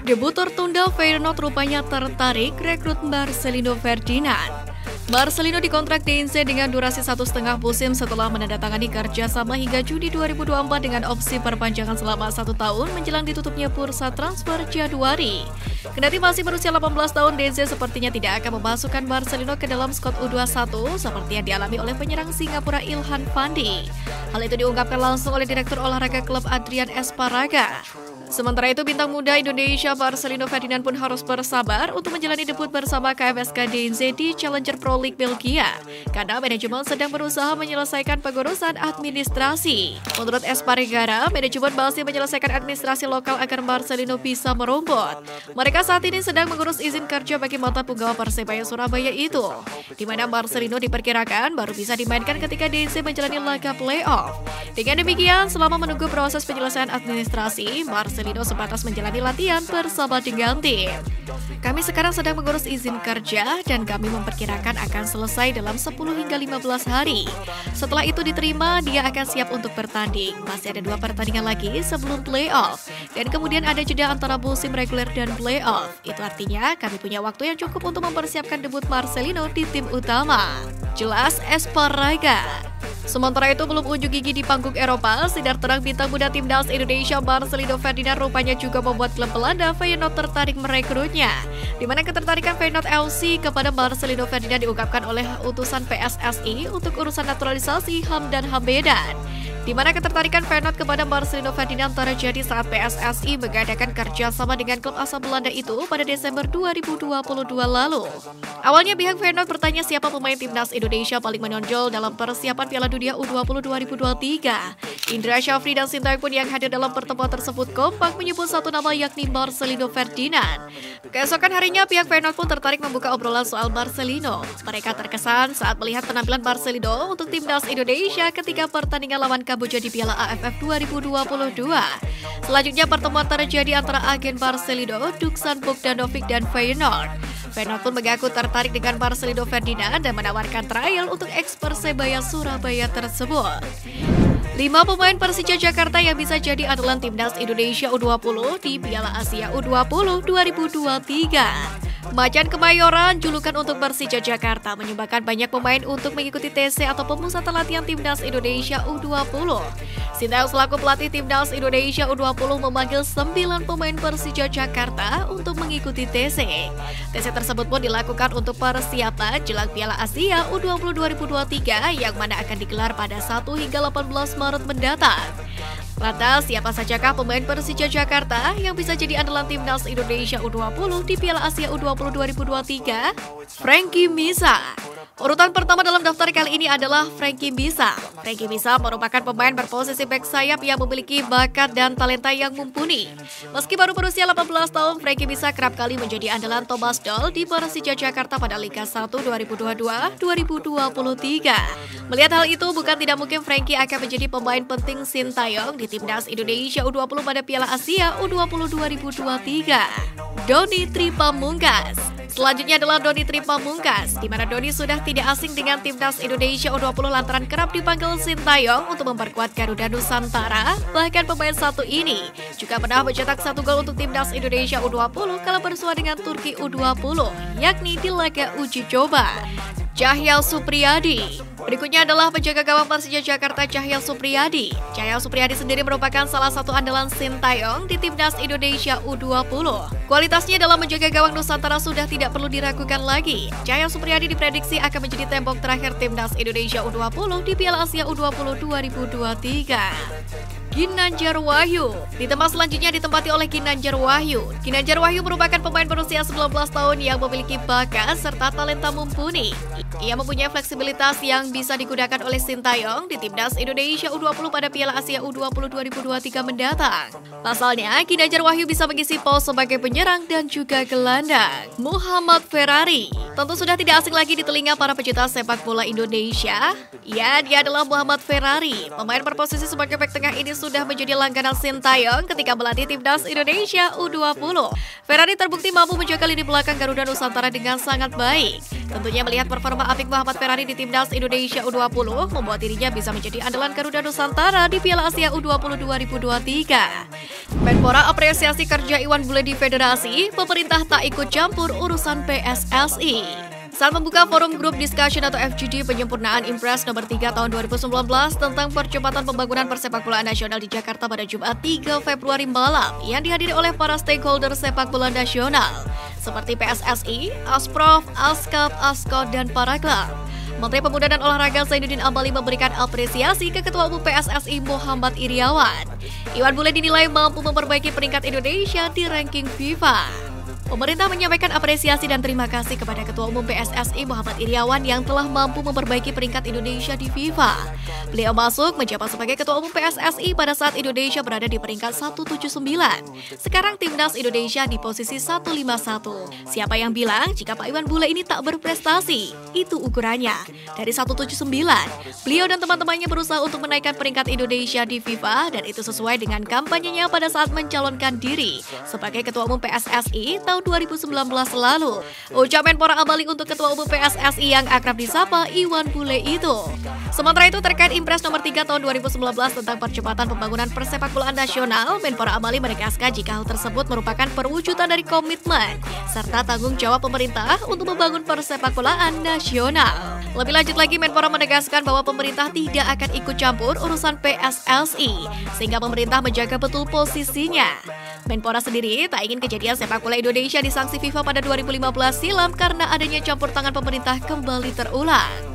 Debut tertunda, Feyenoord rupanya tertarik rekrut Marcelino Ferdinand. Marcelino dikontrak DNZ dengan durasi 1,5 musim setelah menandatangani kerjasama hingga Juni 2024 dengan opsi perpanjangan selama 1 tahun menjelang ditutupnya bursa transfer Januari. Kendati masih berusia 18 tahun, DNZ sepertinya tidak akan memasukkan Marcelino ke dalam skuad U21 seperti yang dialami oleh penyerang Singapura Ilhan Fandi. Hal itu diungkapkan langsung oleh Direktur Olahraga klub Adrian Esparaga. Sementara itu, bintang muda Indonesia Marcelino Ferdinand pun harus bersabar untuk menjalani debut bersama KFSK DNZ di Challenger Pro League Belgia karena manajemen sedang berusaha menyelesaikan pengurusan administrasi. Menurut Espargara, manajemen masih menyelesaikan administrasi lokal agar Marcelino bisa merumput. Mereka saat ini sedang mengurus izin kerja bagi mantan punggawa Persebaya Surabaya itu, di mana Marcelino diperkirakan baru bisa dimainkan ketika DNZ menjalani laga playoff. Dengan demikian, selama menunggu proses penyelesaian administrasi, Marcelino sebatas menjalani latihan bersama dengan tim. Kami sekarang sedang mengurus izin kerja dan kami memperkirakan akan selesai dalam 10 hingga 15 hari. Setelah itu diterima, dia akan siap untuk bertanding. Masih ada 2 pertandingan lagi sebelum playoff. Dan kemudian ada jeda antara musim reguler dan playoff. Itu artinya kami punya waktu yang cukup untuk mempersiapkan debut Marcelino di tim utama. Jelas Espargara. Sementara itu, belum unjuk gigi di panggung Eropa, sinar terang bintang muda timnas Indonesia Marcelino Ferdinand rupanya juga membuat klub Belanda Feyenoord tertarik merekrutnya. Di mana ketertarikan Feyenoord FC kepada Marcelino Ferdinand diungkapkan oleh utusan PSSI untuk urusan naturalisasi Hamdan Hammedan. Di mana ketertarikan Feyenoord kepada Marcelino Ferdinand terjadi saat PSSI mengadakan kerjasama dengan klub asal Belanda itu pada Desember 2022 lalu. Awalnya pihak Feyenoord bertanya siapa pemain timnas Indonesia paling menonjol dalam persiapan Piala Dunia U20 2023. Indra Syafri dan Sintayong pun yang hadir dalam pertemuan tersebut kompak menyebut satu nama yakni Marcelino Ferdinand. Keesokan harinya pihak Feyenoord pun tertarik membuka obrolan soal Marcelino. Mereka terkesan saat melihat penampilan Marcelino untuk timnas Indonesia ketika pertandingan lawan Kamboja di Piala AFF 2022. Selanjutnya pertemuan terjadi antara agen Marcelino, Dusan Bogdanovic dan Feyenoord. Feyenoord pun mengaku tertarik dengan Marcelino Ferdinand dan menawarkan trial untuk ex-Persebaya Surabaya tersebut. 5 pemain Persija Jakarta yang bisa jadi andalan timnas Indonesia U20 di Piala Asia U20 2023. Macan Kemayoran, julukan untuk Persija Jakarta, menyumbangkan banyak pemain untuk mengikuti TC atau pemusatan latihan timnas Indonesia U20. Sintayong selaku pelatih timnas Indonesia U20 memanggil 9 pemain Persija Jakarta untuk mengikuti TC. TC tersebut pun dilakukan untuk persiapan jelang Piala Asia U20 2023 yang mana akan digelar pada 1 hingga 18 Maret mendatang. Lantas, siapa sajakah pemain Persija Jakarta yang bisa jadi andalan timnas Indonesia U20 di Piala Asia U20 2023? Frankie Misa. Urutan pertama dalam daftar kali ini adalah Frankie Misa. Frankie Misa merupakan pemain berposisi bek sayap yang memiliki bakat dan talenta yang mumpuni. Meski baru berusia 18 tahun, Frankie Misa kerap kali menjadi andalan Thomas Doll di Persija Jakarta pada Liga 1 2022-2023. Melihat hal itu, bukan tidak mungkin Frankie akan menjadi pemain penting Sintayong di timnas Indonesia U20 pada Piala Asia U20 2023. Doni Tripamungkas. Selanjutnya adalah Doni Tripamungkas, di mana Doni sudah tidak asing dengan timnas Indonesia U20 lantaran kerap dipanggil Sintayong untuk memperkuat Garuda Nusantara. Bahkan pemain satu ini juga pernah mencetak 1 gol untuk timnas Indonesia U20 kala bersua dengan Turki U20, yakni di laga uji coba. Cahyal Supriyadi. Berikutnya adalah penjaga gawang Persija Jakarta Cahyal Supriyadi. Cahyal Supriyadi sendiri merupakan salah satu andalan Sintayong di timnas Indonesia U20. Kualitasnya dalam menjaga gawang Nusantara sudah tidak perlu diragukan lagi. Cahyal Supriyadi diprediksi akan menjadi tembok terakhir timnas Indonesia U20 di Piala Asia U20 2023. Ginanjar Wahyu. Di tempat selanjutnya ditempati oleh Ginanjar Wahyu. Ginanjar Wahyu merupakan pemain berusia 19 tahun yang memiliki bakat serta talenta mumpuni. Ia mempunyai fleksibilitas yang bisa digunakan oleh Sintayong di timnas Indonesia U20 pada Piala Asia U20 2023 mendatang. Pasalnya, Ginanjar Wahyu bisa mengisi pos sebagai penyerang dan juga gelandang. Muhammad Ferrari. Tentu sudah tidak asing lagi di telinga para pecinta sepak bola Indonesia. Ya, dia adalah Muhammad Ferrari. Pemain berposisi sebagai bek tengah ini sudah menjadi langganan Sintayong ketika melatih timnas Indonesia U20. Ferrari terbukti mampu menjaga lini belakang Garuda Nusantara dengan sangat baik. Tentunya melihat performa apik Muhammad Ferrari di timnas Indonesia U20 membuat dirinya bisa menjadi andalan Garuda Nusantara di Piala Asia U20 2023. Menpora apresiasi kerja Iwan Bule di federasi, pemerintah tak ikut campur urusan PSSI. Saat membuka forum Group Discussion atau FGD penyempurnaan Impres nomor 3 tahun 2019 tentang percepatan pembangunan persepakbolaan nasional di Jakarta pada Jumat 3 Februari malam yang dihadiri oleh para stakeholder sepak bola nasional seperti PSSI, Asprof, Askap, Askot, dan para klub. Menteri Pemuda dan Olahraga Zainuddin Amali memberikan apresiasi ke Ketua Umum PSSI Muhammad Iryawan. Iwan Bule dinilai mampu memperbaiki peringkat Indonesia di ranking FIFA. Pemerintah menyampaikan apresiasi dan terima kasih kepada Ketua Umum PSSI Muhammad Iryawan yang telah mampu memperbaiki peringkat Indonesia di FIFA. Beliau masuk menjabat sebagai Ketua Umum PSSI pada saat Indonesia berada di peringkat 179. Sekarang timnas Indonesia di posisi 151. Siapa yang bilang jika Pak Iwan Bule ini tak berprestasi? Itu ukurannya. Dari 179, beliau dan teman-temannya berusaha untuk menaikkan peringkat Indonesia di FIFA dan itu sesuai dengan kampanyenya pada saat mencalonkan diri sebagai Ketua Umum PSSI tahun 2019 lalu. Ucap Menpora Amali untuk Ketua Umum PSSI yang akrab disapa Iwan Bule itu. Sementara itu terkait Impres nomor 3 tahun 2019 tentang percepatan pembangunan persepakbolaan nasional, Menpora Amali menegaskan jika hal tersebut merupakan perwujudan dari komitmen serta tanggung jawab pemerintah untuk membangun persepakbolaan nasional. Lebih lanjut lagi, Menpora menegaskan bahwa pemerintah tidak akan ikut campur urusan PSSI sehingga pemerintah menjaga betul posisinya. Menpora sendiri tak ingin kejadian sepak bola Indonesia disanksi FIFA pada 2015 silam karena adanya campur tangan pemerintah kembali terulang.